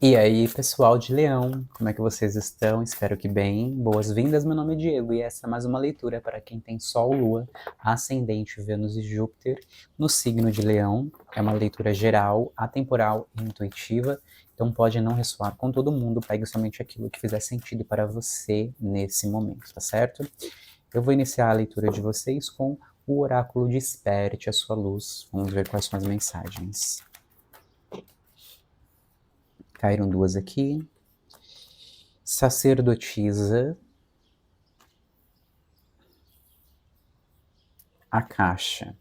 E aí, pessoal de Leão, como é que vocês estão? Espero que bem. Boas-vindas, meu nome é Diego e essa é mais uma leitura para quem tem Sol, Lua, Ascendente, Vênus e Júpiter no signo de Leão. É uma leitura geral, atemporal e intuitiva, então pode não ressoar com todo mundo, pegue somente aquilo que fizer sentido para você nesse momento, tá certo? Eu vou iniciar a leitura de vocês com o oráculo Desperte a Sua Luz. Vamos ver quais são as mensagens. Caíram duas aqui. Sacerdotisa, a caixa.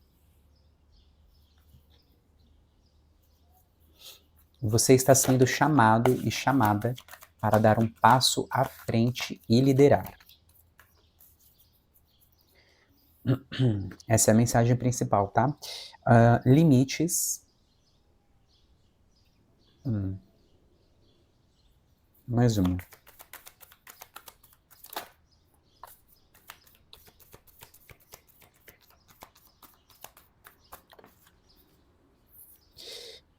Você está sendo chamado e chamada para dar um passo à frente e liderar. Essa é a mensagem principal, tá? Limites. Mais uma.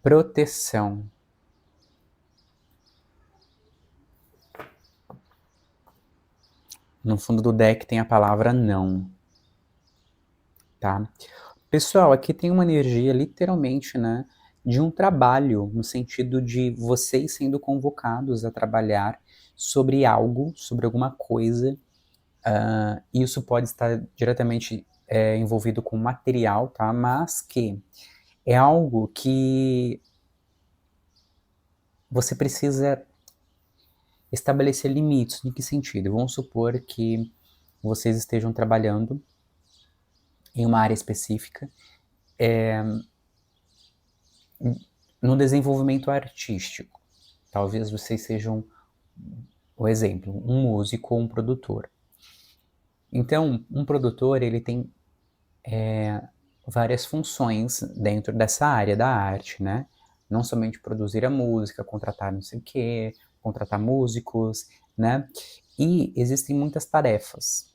Proteção. No fundo do deck tem a palavra não, tá? Pessoal, aqui tem uma energia literalmente, né, de um trabalho, no sentido de vocês sendo convocados a trabalhar sobre algo, sobre alguma coisa. Isso pode estar diretamente envolvido com material, tá? Mas que é algo que você precisa estabelecer limites. Em que sentido? Vamos supor que vocês estejam trabalhando em uma área específica, no desenvolvimento artístico. Talvez vocês sejam, o exemplo, um músico ou um produtor. Então, um produtor, ele tem várias funções dentro dessa área da arte, né? Não somente produzir a música, contratar não sei o quê, contratar músicos, né? E existem muitas tarefas.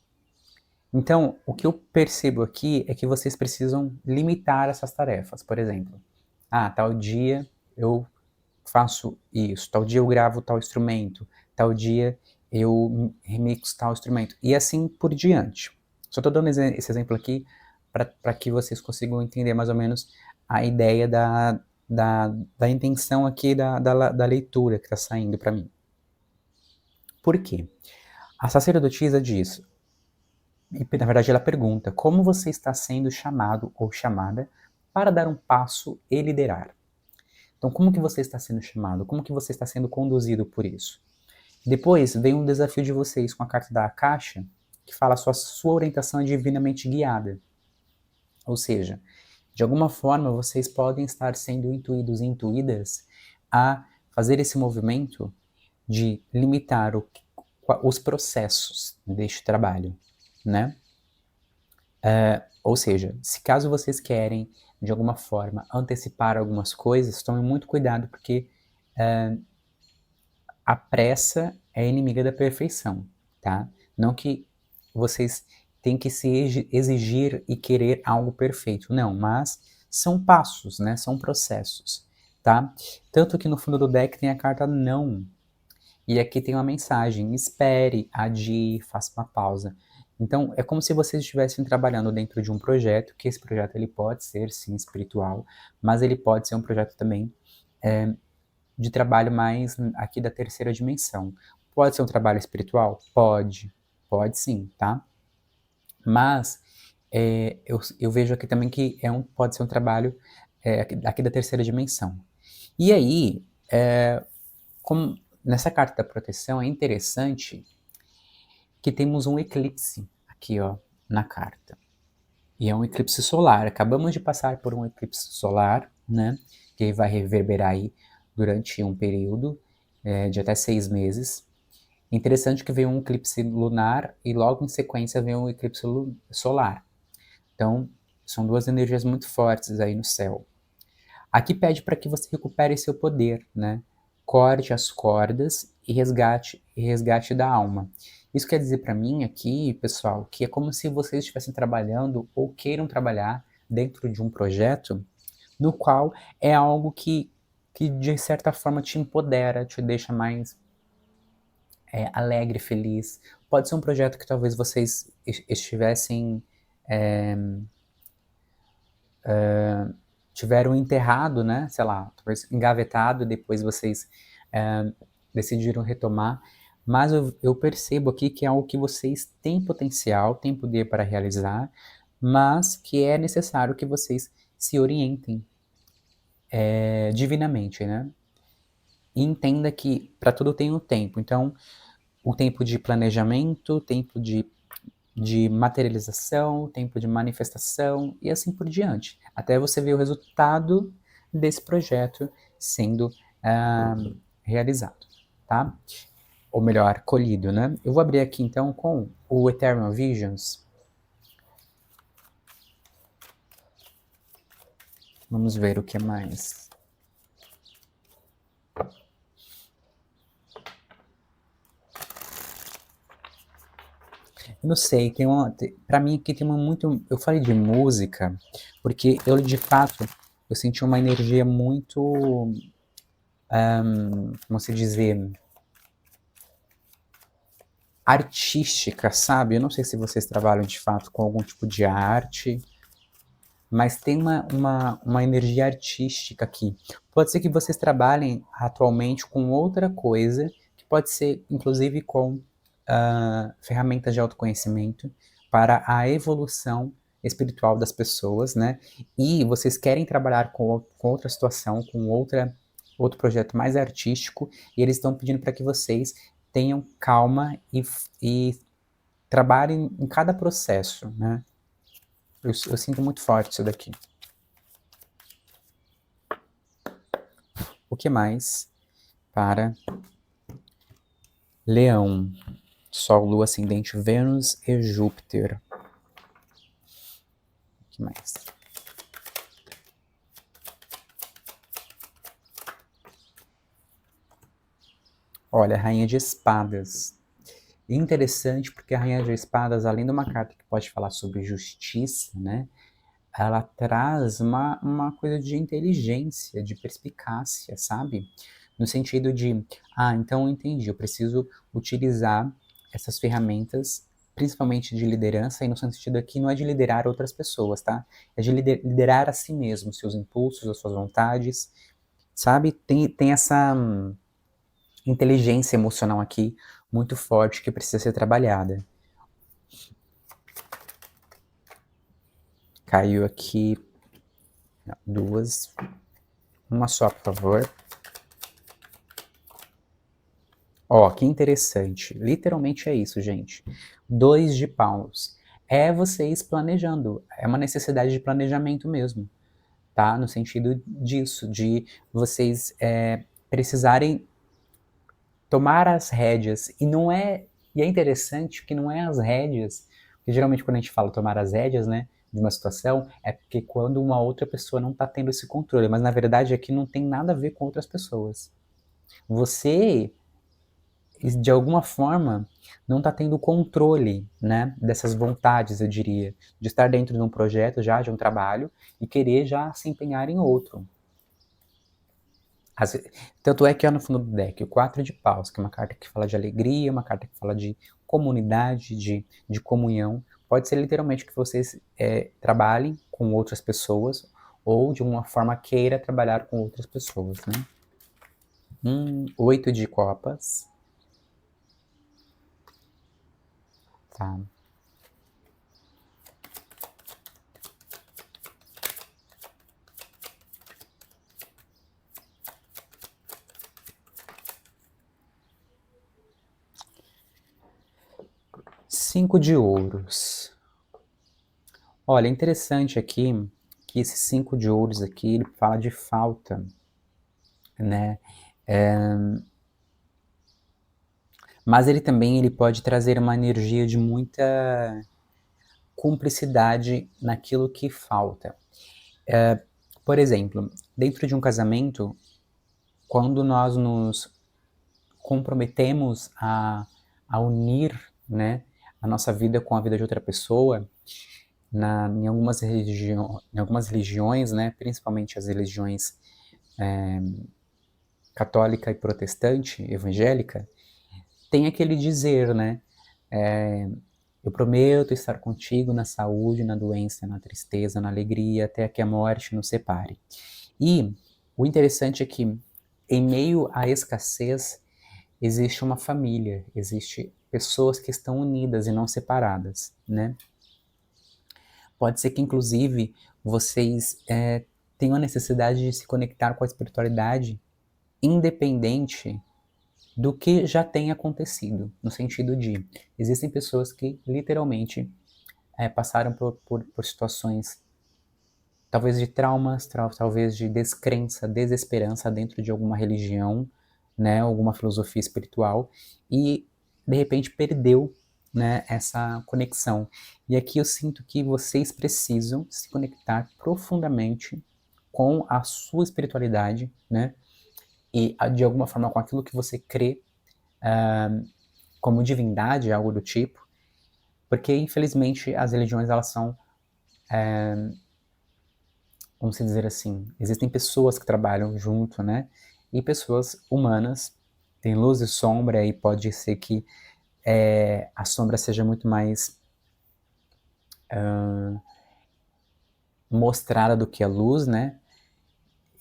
Então, o que eu percebo aqui é que vocês precisam limitar essas tarefas. Por exemplo, tal dia eu faço isso, tal dia eu gravo tal instrumento, tal dia eu remixo tal instrumento, e assim por diante. Só estou dando esse exemplo aqui para que vocês consigam entender mais ou menos a ideia da intenção aqui da leitura que está saindo para mim. Por quê? A sacerdotisa diz, e na verdade ela pergunta, como você está sendo chamado ou chamada para dar um passo e liderar? Então, como que você está sendo chamado? Como que você está sendo conduzido por isso? Depois vem um desafio de vocês com a carta da caixa, que fala sua orientação é divinamente guiada. Ou seja, de alguma forma vocês podem estar sendo intuídos e intuídas a fazer esse movimento de limitar os processos deste trabalho, né? Ou seja, se caso vocês querem, de alguma forma, antecipar algumas coisas, tomem muito cuidado, porque a pressa é inimiga da perfeição, tá? Não que vocês têm que se exigir e querer algo perfeito, não, mas são passos, né? São processos, tá? Tanto que no fundo do deck tem a carta não, e aqui tem uma mensagem, espere, adie, faça uma pausa. Então, é como se vocês estivessem trabalhando dentro de um projeto, que esse projeto ele pode ser, sim, espiritual, mas ele pode ser um projeto também de trabalho mais aqui da terceira dimensão. Pode ser um trabalho espiritual? Pode sim, tá? Mas eu vejo aqui também que pode ser um trabalho aqui da terceira dimensão. E aí, como nessa carta da proteção é interessante que temos um eclipse aqui, ó, na carta. E é um eclipse solar. Acabamos de passar por um eclipse solar, né? Que vai reverberar aí durante um período de até 6 meses. Interessante que veio um eclipse lunar e logo em sequência veio um eclipse solar. Então, são duas energias muito fortes aí no céu. Aqui pede para que você recupere seu poder, né? Corte as cordas e resgate da alma. Isso quer dizer para mim aqui, pessoal, que é como se vocês estivessem trabalhando ou queiram trabalhar dentro de um projeto no qual é algo que que de certa forma te empodera, te deixa mais alegre, feliz. Pode ser um projeto que talvez vocês estivessem tiveram enterrado, né? Sei lá, talvez engavetado, depois vocês decidiram retomar. Mas eu percebo aqui que é algo que vocês têm potencial, têm poder para realizar, mas que é necessário que vocês se orientem divinamente, né? E entenda que para tudo tem um tempo. Então, o tempo de planejamento, o tempo de materialização, tempo de manifestação e assim por diante, até você ver o resultado desse projeto sendo realizado, tá? Ou melhor, colhido, né? Eu vou abrir aqui então com o Eternal Visions. Vamos ver o que mais. Eu não sei, para mim aqui tem uma muito, eu falei de música, porque eu de fato, eu senti uma energia muito, como se dizer, artística, sabe? Eu não sei se vocês trabalham de fato com algum tipo de arte, mas tem uma energia artística aqui. Pode ser que vocês trabalhem atualmente com outra coisa, que pode ser inclusive com ferramentas de autoconhecimento para a evolução espiritual das pessoas, né? E vocês querem trabalhar com outra situação, com outro projeto mais artístico, e eles estão pedindo para que vocês tenham calma e trabalhem em cada processo, né? Eu sinto muito forte isso daqui. O que mais para Leão? Sol, Lua, Ascendente, Vênus e Júpiter. O que mais? Olha, Rainha de Espadas. Interessante porque a Rainha de Espadas, além de uma carta que pode falar sobre justiça, né? Ela traz uma coisa de inteligência, de perspicácia, sabe? No sentido de, então eu entendi, eu preciso utilizar essas ferramentas, principalmente de liderança, e no sentido aqui não é de liderar outras pessoas, tá? É de liderar a si mesmo, seus impulsos, as suas vontades, sabe? Tem essa inteligência emocional aqui muito forte que precisa ser trabalhada. Caiu aqui duas, uma só, por favor. Ó, que interessante. Literalmente é isso, gente. 2 de paus. É vocês planejando. É uma necessidade de planejamento mesmo, tá? No sentido disso, de vocês precisarem tomar as rédeas. E é interessante que não é as rédeas, porque geralmente quando a gente fala tomar as rédeas, né, de uma situação, é porque quando uma outra pessoa não está tendo esse controle, mas na verdade aqui não tem nada a ver com outras pessoas. Você, de alguma forma, não está tendo controle, né, dessas vontades, eu diria, de estar dentro de um projeto já, de um trabalho, e querer já se empenhar em outro. Tanto é que no fundo do deck, o 4 de paus, que é uma carta que fala de alegria, uma carta que fala de comunidade, de comunhão, pode ser literalmente que vocês trabalhem com outras pessoas, ou de uma forma queira trabalhar com outras pessoas, né? 8 de copas. Tá. Cinco de ouros. Olha, é interessante aqui que esse 5 de ouros aqui, ele fala de falta, né? Mas ele pode trazer uma energia de muita cumplicidade naquilo que falta. Por exemplo, dentro de um casamento, quando nós nos comprometemos a unir, né, a nossa vida com a vida de outra pessoa, em algumas religiões, né, principalmente as religiões católica e protestante, evangélica, tem aquele dizer, né? Eu prometo estar contigo na saúde, na doença, na tristeza, na alegria, até que a morte nos separe. E o interessante é que, em meio à escassez, existe uma família, existe pessoas que estão unidas e não separadas, né? Pode ser que, inclusive, vocês tenham a necessidade de se conectar com a espiritualidade independente do que já tem acontecido, no sentido de, existem pessoas que literalmente passaram por situações, talvez de traumas, talvez de descrença, desesperança dentro de alguma religião, né, alguma filosofia espiritual, e de repente perdeu, né, essa conexão. E aqui eu sinto que vocês precisam se conectar profundamente com a sua espiritualidade, né, e de alguma forma com aquilo que você crê como divindade, algo do tipo, porque infelizmente as religiões elas são, vamos dizer assim, existem pessoas que trabalham junto, né, e pessoas humanas, tem luz e sombra, e pode ser que a sombra seja muito mais mostrada do que a luz, né?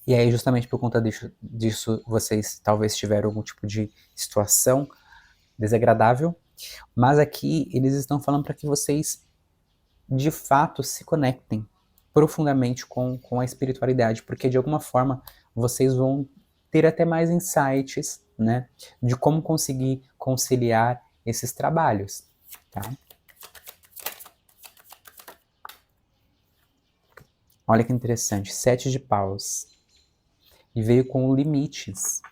E aí justamente por conta disso vocês talvez tiveram algum tipo de situação desagradável, mas aqui eles estão falando para que vocês de fato se conectem profundamente com a espiritualidade, porque de alguma forma vocês vão ter até mais insights, né, de como conseguir conciliar esses trabalhos, tá? Olha que interessante, 7 de paus. E veio com limites.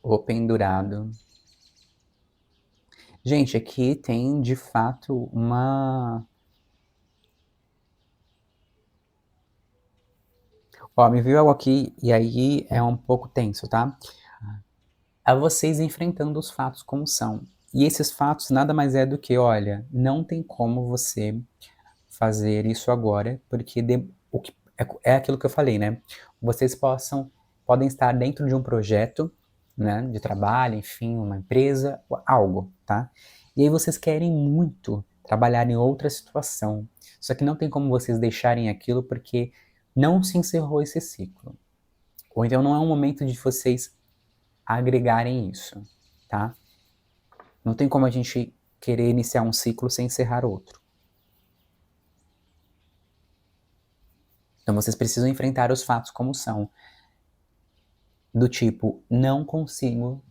O pendurado. Gente, aqui tem de fato uma. Ó, me viu algo aqui e aí é um pouco tenso, tá? É vocês enfrentando os fatos como são. E esses fatos nada mais é do que, olha, não tem como você fazer isso agora, porque o que, é aquilo que eu falei, né? Vocês podem estar dentro de um projeto, né, de trabalho, enfim, uma empresa, algo, tá? E aí vocês querem muito trabalhar em outra situação, só que não tem como vocês deixarem aquilo porque não se encerrou esse ciclo. Ou então não é um momento de vocês agregarem isso, tá? Não tem como a gente querer iniciar um ciclo sem encerrar outro. Então vocês precisam enfrentar os fatos como são. Do tipo, não consigo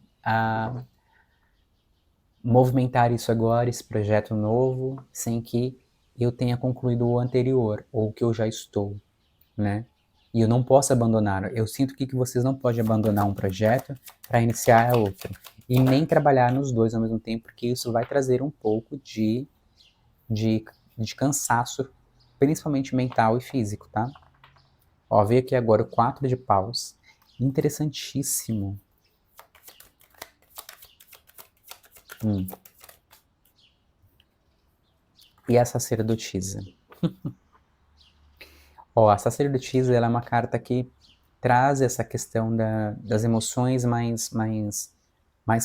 movimentar isso agora, esse projeto novo, sem que eu tenha concluído o anterior, ou que eu já estou, né? E eu não posso abandonar. Eu sinto que vocês não podem abandonar um projeto para iniciar outro. E nem trabalhar nos dois ao mesmo tempo, porque isso vai trazer um pouco de, de cansaço, principalmente mental e físico, tá? Ó, veio aqui agora o 4 de paus. Interessantíssimo. E a sacerdotisa? Ó, a sacerdotisa ela é uma carta que traz essa questão das emoções mais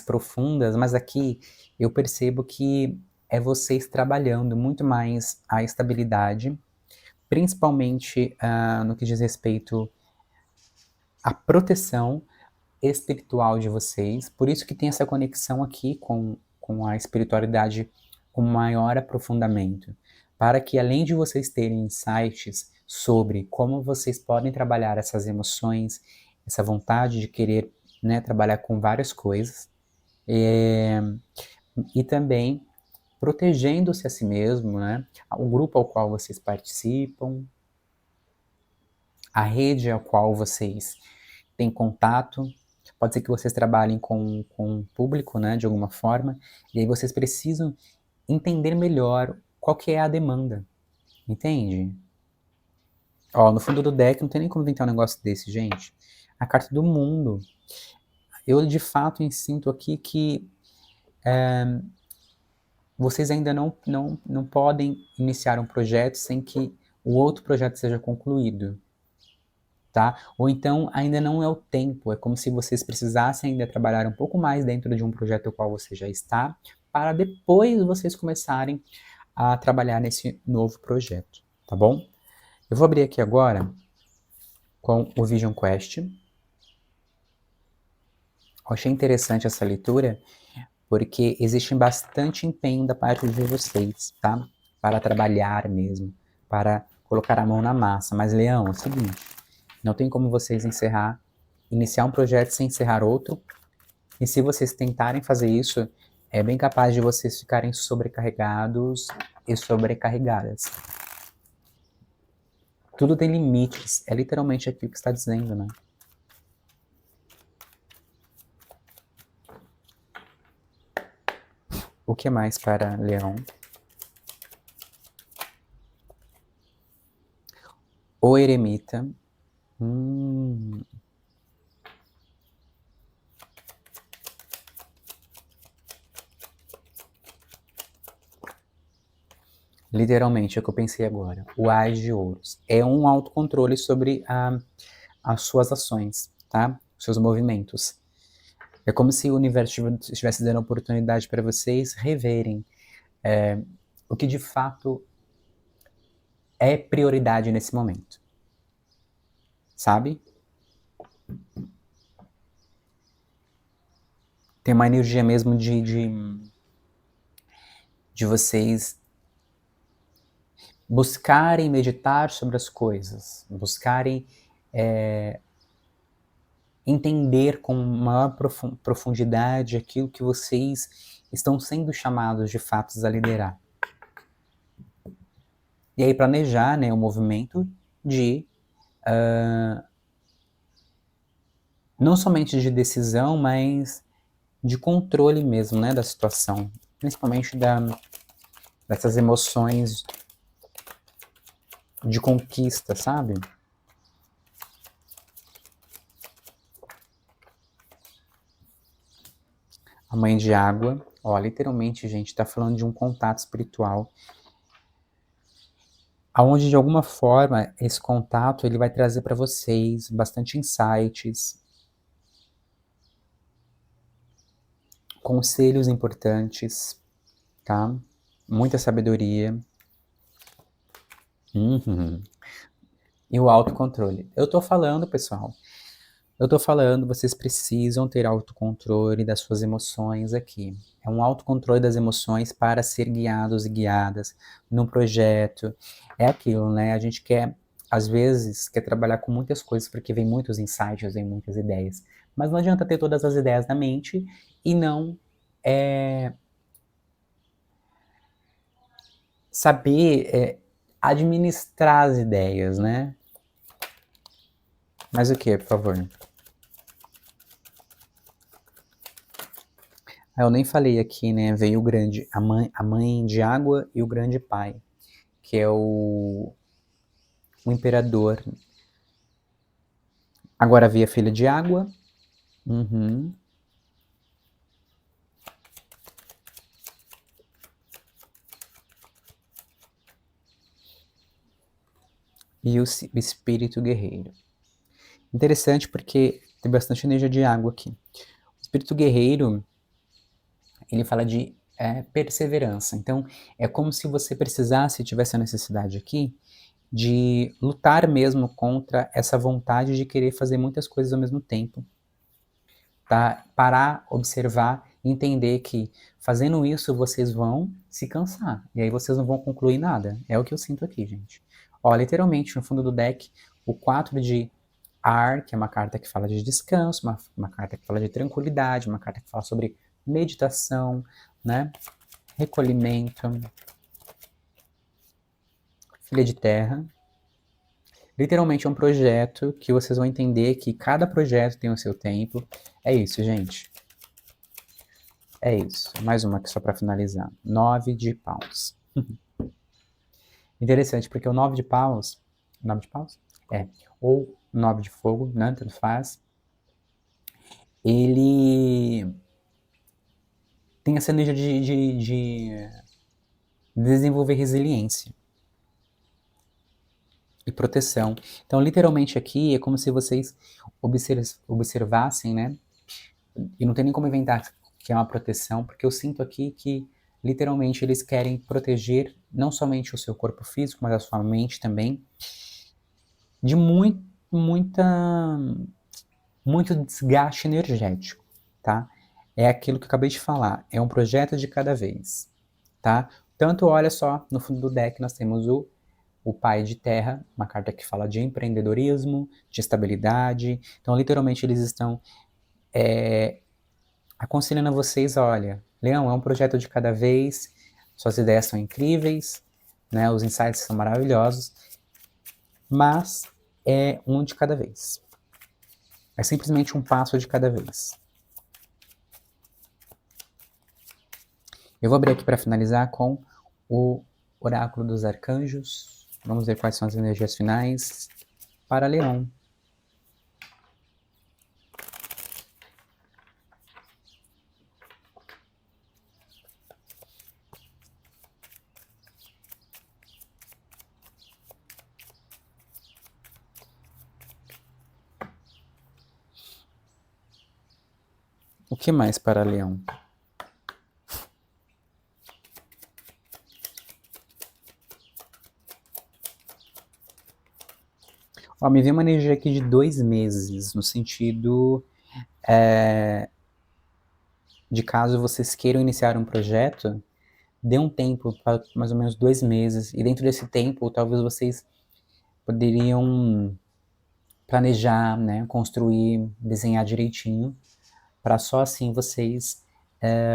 profundas, mas aqui eu percebo que é vocês trabalhando muito mais a estabilidade, principalmente no que diz respeito à proteção espiritual de vocês, por isso que tem essa conexão aqui com a espiritualidade com maior aprofundamento, para que além de vocês terem insights sobre como vocês podem trabalhar essas emoções, essa vontade de querer, né, trabalhar com várias coisas, e também protegendo-se a si mesmo, né, o grupo ao qual vocês participam, a rede ao qual vocês têm contato. Pode ser que vocês trabalhem com o público, né, de alguma forma, e aí vocês precisam entender melhor qual que é a demanda, entende? Ó, no fundo do deck não tem nem como inventar um negócio desse, gente. A carta do mundo. eu de fato sinto aqui que vocês ainda não podem iniciar um projeto sem que o outro projeto seja concluído, tá? Ou então ainda não é o tempo, é como se vocês precisassem ainda trabalhar um pouco mais dentro de um projeto ao qual você já está, para depois vocês começarem a trabalhar nesse novo projeto, tá bom? Eu vou abrir aqui agora com o Vision Quest. Eu achei interessante essa leitura, porque existe bastante empenho da parte de vocês, tá? Para trabalhar mesmo, para colocar a mão na massa. Mas, Leão, é o seguinte, não tem como vocês iniciar um projeto sem encerrar outro, e se vocês tentarem fazer isso, é bem capaz de vocês ficarem sobrecarregados e sobrecarregadas. Tudo tem limites, é literalmente aquilo que está dizendo, né? O que mais para Leão? O eremita. Literalmente, é o que eu pensei agora. O Ás de Ouros. É um autocontrole sobre as suas ações, tá? Os seus movimentos. É como se o universo estivesse dando a oportunidade para vocês reverem o que de fato é prioridade nesse momento. Sabe? Tem uma energia mesmo de vocês buscarem meditar sobre as coisas, buscarem entender com maior profundidade aquilo que vocês estão sendo chamados de fato a liderar. E aí planejar, né, o movimento de não somente de decisão, mas de controle mesmo, né, da situação, principalmente dessas emoções de conquista, sabe? A mãe de água, ó, literalmente, gente, tá falando de um contato espiritual, aonde de alguma forma esse contato ele vai trazer para vocês bastante insights, conselhos importantes, tá? Muita sabedoria. E o autocontrole. Eu tô falando, pessoal, vocês precisam ter autocontrole das suas emoções aqui. É um autocontrole das emoções para ser guiados e guiadas num projeto. É aquilo, né? A gente quer, às vezes, quer trabalhar com muitas coisas porque vem muitos insights, vem muitas ideias. Mas não adianta ter todas as ideias na mente e não saber administrar as ideias, né? Mas o que, por favor? Eu nem falei aqui, né? Veio o grande, a mãe de água e o grande pai, que é o imperador. Agora veio a filha de água. E o espírito guerreiro. Interessante porque tem bastante energia de água aqui. O espírito guerreiro, ele fala de perseverança. Então, é como se você precisasse, tivesse a necessidade aqui, de lutar mesmo contra essa vontade de querer fazer muitas coisas ao mesmo tempo. Tá? Parar, observar, entender que fazendo isso vocês vão se cansar. E aí vocês não vão concluir nada. É o que eu sinto aqui, gente. Ó, literalmente, no fundo do deck, o 4 de Ar, que é uma carta que fala de descanso, uma carta que fala de tranquilidade, uma carta que fala sobre meditação, né? Recolhimento. Filha de Terra. Literalmente é um projeto que vocês vão entender que cada projeto tem o seu tempo. É isso, gente. É isso. Mais uma aqui só para finalizar. 9 de paus. Interessante, porque o 9 de paus... 9 de paus? Ou 9 de fogo, né? Tanto faz. ele tem essa energia de desenvolver resiliência e proteção. Então, literalmente aqui é como se vocês observassem, né? E não tem nem como inventar que é uma proteção, porque eu sinto aqui que literalmente eles querem proteger não somente o seu corpo físico, mas a sua mente também, de muito desgaste energético, tá? É aquilo que eu acabei de falar, é um projeto de cada vez, tá? Tanto, olha só, no fundo do deck nós temos o pai de terra, uma carta que fala de empreendedorismo, de estabilidade. Então, literalmente, eles estão aconselhando a vocês, olha, Leão, é um projeto de cada vez, suas ideias são incríveis, né? Os insights são maravilhosos, mas é um de cada vez. É simplesmente um passo de cada vez. Eu vou abrir aqui para finalizar com o Oráculo dos Arcanjos. Vamos ver quais são as energias finais para Leão. O que mais para Leão? Ó, me veio uma energia aqui de 2 meses, no sentido de caso vocês queiram iniciar um projeto, dê um tempo, para mais ou menos 2 meses, e dentro desse tempo, talvez vocês poderiam planejar, né, construir, desenhar direitinho, para só assim vocês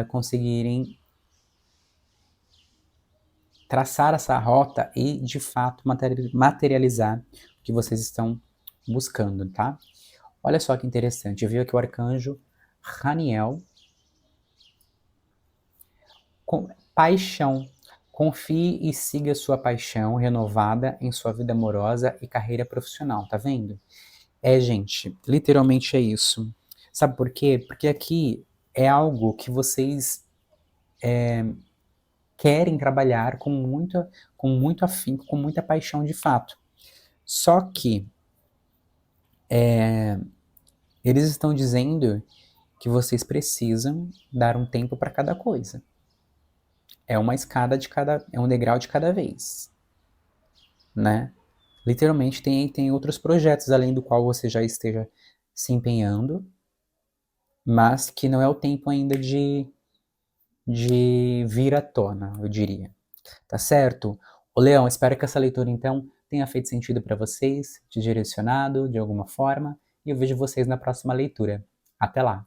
conseguirem traçar essa rota e, de fato, materializar o que vocês estão buscando, tá? Olha só que interessante, viu aqui o arcanjo Raniel, com paixão. Confie e siga sua paixão renovada em sua vida amorosa e carreira profissional, tá vendo? Gente, literalmente é isso. Sabe por quê? Porque aqui é algo que vocês querem trabalhar com muito afinco, com muita paixão de fato. Só que eles estão dizendo que vocês precisam dar um tempo para cada coisa. É uma escada de cada, é um degrau de cada vez, né? Literalmente tem outros projetos além do qual você já esteja se empenhando, mas que não é o tempo ainda de vir à tona, eu diria. Tá certo? Ô Leão, espero que essa leitura então tenha feito sentido para vocês, te direcionado de alguma forma, e eu vejo vocês na próxima leitura. Até lá!